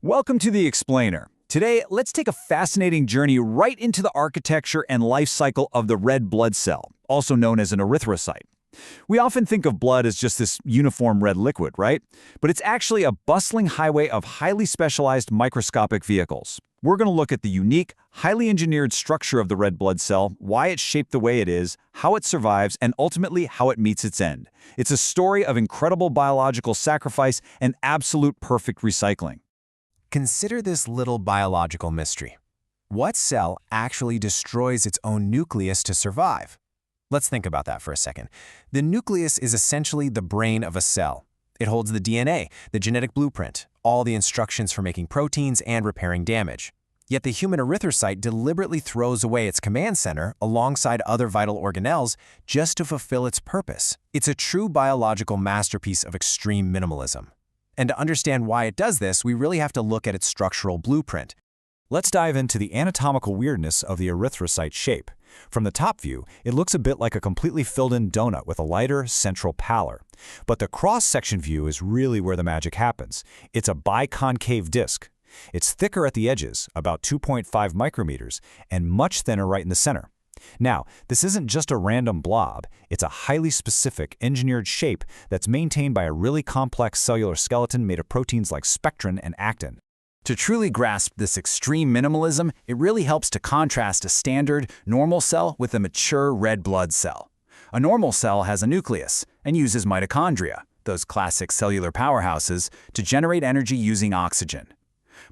Welcome to The Explainer. Today, let's take a fascinating journey right into the architecture and life cycle of the red blood cell, also known as an erythrocyte. We often think of blood as just this uniform red liquid, right? But it's actually a bustling highway of highly specialized microscopic vehicles. We're going to look at the unique, highly engineered structure of the red blood cell, why it's shaped the way it is, how it survives, and ultimately how it meets its end. It's a story of incredible biological sacrifice and absolute perfect recycling. Consider this little biological mystery. What cell actually destroys its own nucleus to survive? Let's think about that for a second. The nucleus is essentially the brain of a cell. It holds the DNA, the genetic blueprint, all the instructions for making proteins and repairing damage. Yet the human erythrocyte deliberately throws away its command center alongside other vital organelles just to fulfill its purpose. It's a true biological masterpiece of extreme minimalism. And to understand why it does this, we really have to look at its structural blueprint. Let's dive into the anatomical weirdness of the erythrocyte shape. From the top view, it looks a bit like a completely filled-in donut with a lighter central pallor. But the cross-section view is really where the magic happens. It's a biconcave disc. It's thicker at the edges, about 2.5 micrometers, and much thinner right in the center. Now, this isn't just a random blob, it's a highly specific, engineered shape that's maintained by a really complex cellular skeleton made of proteins like spectrin and actin. To truly grasp this extreme minimalism, it really helps to contrast a standard, normal cell with a mature red blood cell. A normal cell has a nucleus and uses mitochondria, those classic cellular powerhouses, to generate energy using oxygen.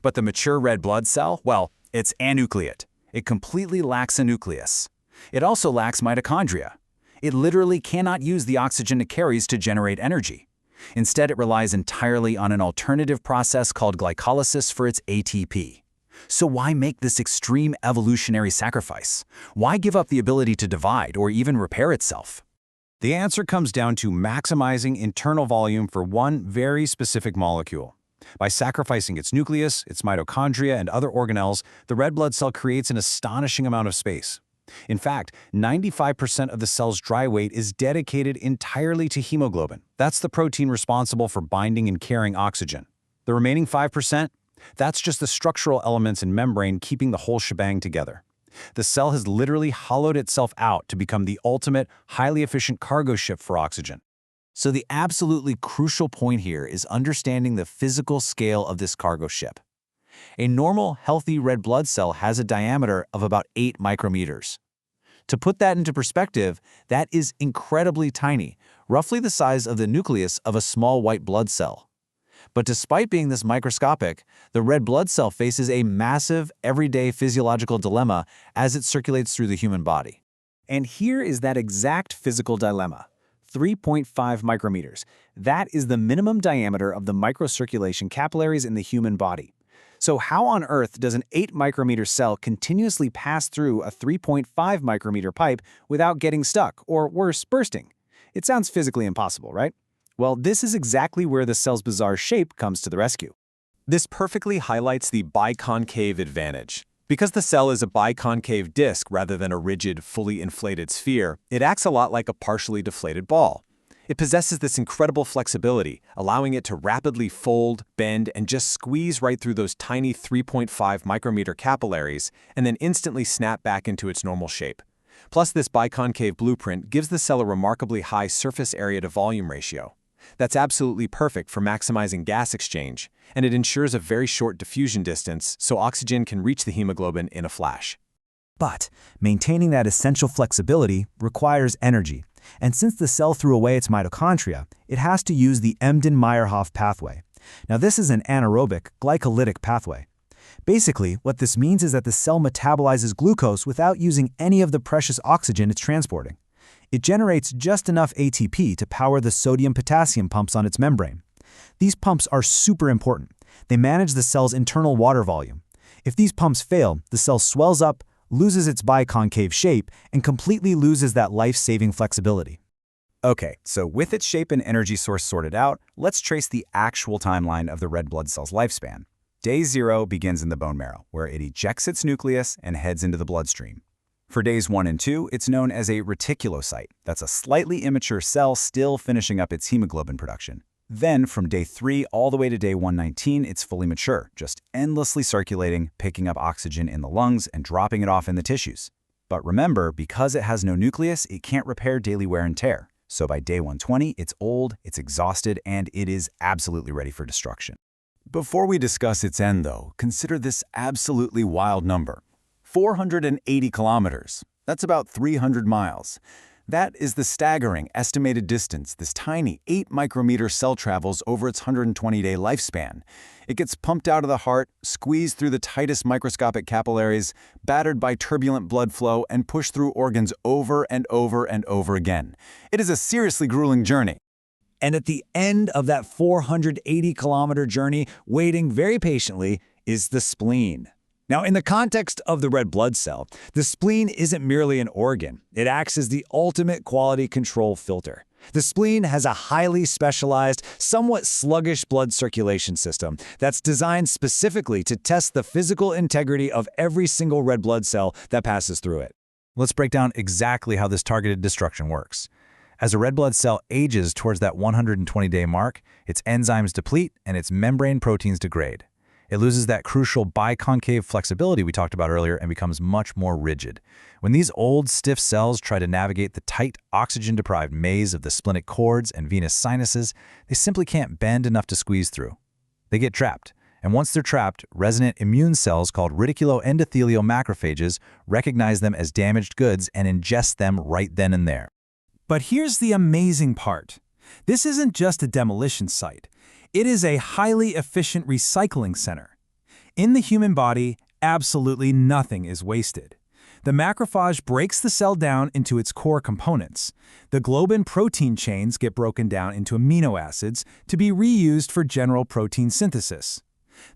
But the mature red blood cell, well, it's anucleate. It completely lacks a nucleus. It also lacks mitochondria. It literally cannot use the oxygen it carries to generate energy. Instead, it relies entirely on an alternative process called glycolysis for its ATP. So why make this extreme evolutionary sacrifice? Why give up the ability to divide or even repair itself? The answer comes down to maximizing internal volume for one very specific molecule. By sacrificing its nucleus, its mitochondria, and other organelles, the red blood cell creates an astonishing amount of space. In fact, 95% of the cell's dry weight is dedicated entirely to hemoglobin. That's the protein responsible for binding and carrying oxygen. The remaining 5%? That's just the structural elements and membrane keeping the whole shebang together. The cell has literally hollowed itself out to become the ultimate, highly efficient cargo ship for oxygen. So the absolutely crucial point here is understanding the physical scale of this cargo ship. A normal, healthy red blood cell has a diameter of about 8 micrometers. To put that into perspective, that is incredibly tiny, roughly the size of the nucleus of a small white blood cell. But despite being this microscopic, the red blood cell faces a massive, everyday physiological dilemma as it circulates through the human body. And here is that exact physical dilemma. 3.5 micrometers. That is the minimum diameter of the microcirculation capillaries in the human body. So how on earth does an 8 micrometer cell continuously pass through a 3.5 micrometer pipe without getting stuck, or worse, bursting? It sounds physically impossible, right? Well, this is exactly where the cell's bizarre shape comes to the rescue. This perfectly highlights the biconcave advantage. Because the cell is a biconcave disc rather than a rigid, fully inflated sphere, it acts a lot like a partially deflated ball. It possesses this incredible flexibility, allowing it to rapidly fold, bend, and just squeeze right through those tiny 3.5 micrometer capillaries and then instantly snap back into its normal shape. Plus, this biconcave blueprint gives the cell a remarkably high surface area to volume ratio. That's absolutely perfect for maximizing gas exchange, and it ensures a very short diffusion distance so oxygen can reach the hemoglobin in a flash. But maintaining that essential flexibility requires energy. And since the cell threw away its mitochondria, it has to use the Embden-Meyerhof pathway. Now, this is an anaerobic, glycolytic pathway. Basically, what this means is that the cell metabolizes glucose without using any of the precious oxygen it's transporting. It generates just enough ATP to power the sodium-potassium pumps on its membrane. These pumps are super important. They manage the cell's internal water volume. If these pumps fail, the cell swells up, loses its biconcave shape, and completely loses that life-saving flexibility. Okay, so with its shape and energy source sorted out, let's trace the actual timeline of the red blood cell's lifespan. Day 0 begins in the bone marrow, where it ejects its nucleus and heads into the bloodstream. For days 1 and 2, it's known as a reticulocyte. That's a slightly immature cell still finishing up its hemoglobin production. Then, from day 3 all the way to day 119, it's fully mature, just endlessly circulating, picking up oxygen in the lungs and dropping it off in the tissues. But remember, because it has no nucleus, it can't repair daily wear and tear. So by day 120, it's old, it's exhausted, and it is absolutely ready for destruction. Before we discuss its end, though, consider this absolutely wild number. 480 kilometers. That's about 300 miles. That is the staggering estimated distance this tiny 8-micrometer cell travels over its 120-day lifespan. It gets pumped out of the heart, squeezed through the tightest microscopic capillaries, battered by turbulent blood flow, and pushed through organs over and over and over again. It is a seriously grueling journey. And at the end of that 480-kilometer journey, waiting very patiently, is the spleen. Now, in the context of the red blood cell, the spleen isn't merely an organ. It acts as the ultimate quality control filter. The spleen has a highly specialized, somewhat sluggish blood circulation system that's designed specifically to test the physical integrity of every single red blood cell that passes through it. Let's break down exactly how this targeted destruction works. As a red blood cell ages towards that 120-day mark, its enzymes deplete and its membrane proteins degrade. It loses that crucial biconcave flexibility we talked about earlier and becomes much more rigid. When these old, stiff cells try to navigate the tight, oxygen-deprived maze of the splenic cords and venous sinuses, they simply can't bend enough to squeeze through. They get trapped, and once they're trapped, resident immune cells called reticuloendothelial macrophages recognize them as damaged goods and ingest them right then and there. But here's the amazing part. This isn't just a demolition site. It is a highly efficient recycling center. In the human body, absolutely nothing is wasted. The macrophage breaks the cell down into its core components. The globin protein chains get broken down into amino acids to be reused for general protein synthesis.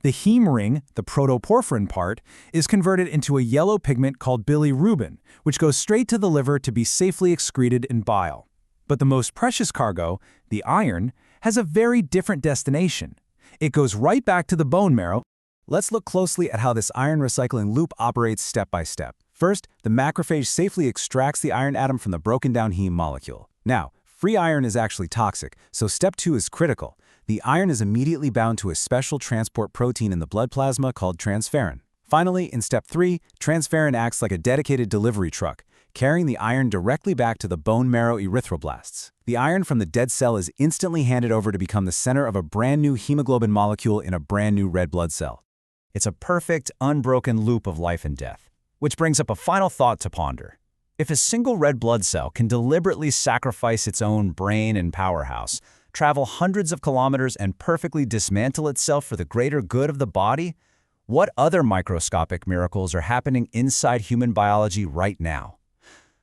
The heme ring, the protoporphyrin part, is converted into a yellow pigment called bilirubin, which goes straight to the liver to be safely excreted in bile. But the most precious cargo, the iron, has a very different destination. It goes right back to the bone marrow. Let's look closely at how this iron recycling loop operates step by step. First, the macrophage safely extracts the iron atom from the broken-down heme molecule. Now, free iron is actually toxic, so step 2 is critical. The iron is immediately bound to a special transport protein in the blood plasma called transferrin. Finally, in step 3, transferrin acts like a dedicated delivery truck, carrying the iron directly back to the bone marrow erythroblasts. The iron from the dead cell is instantly handed over to become the center of a brand new hemoglobin molecule in a brand new red blood cell. It's a perfect, unbroken loop of life and death. Which brings up a final thought to ponder. If a single red blood cell can deliberately sacrifice its own brain and powerhouse, travel hundreds of kilometers and perfectly dismantle itself for the greater good of the body, what other microscopic miracles are happening inside human biology right now?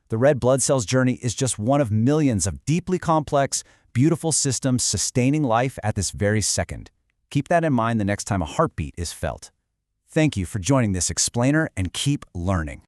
The red blood cell's journey is just one of millions of deeply complex, beautiful systems sustaining life at this very second. Keep that in mind the next time a heartbeat is felt. Thank you for joining this explainer and keep learning.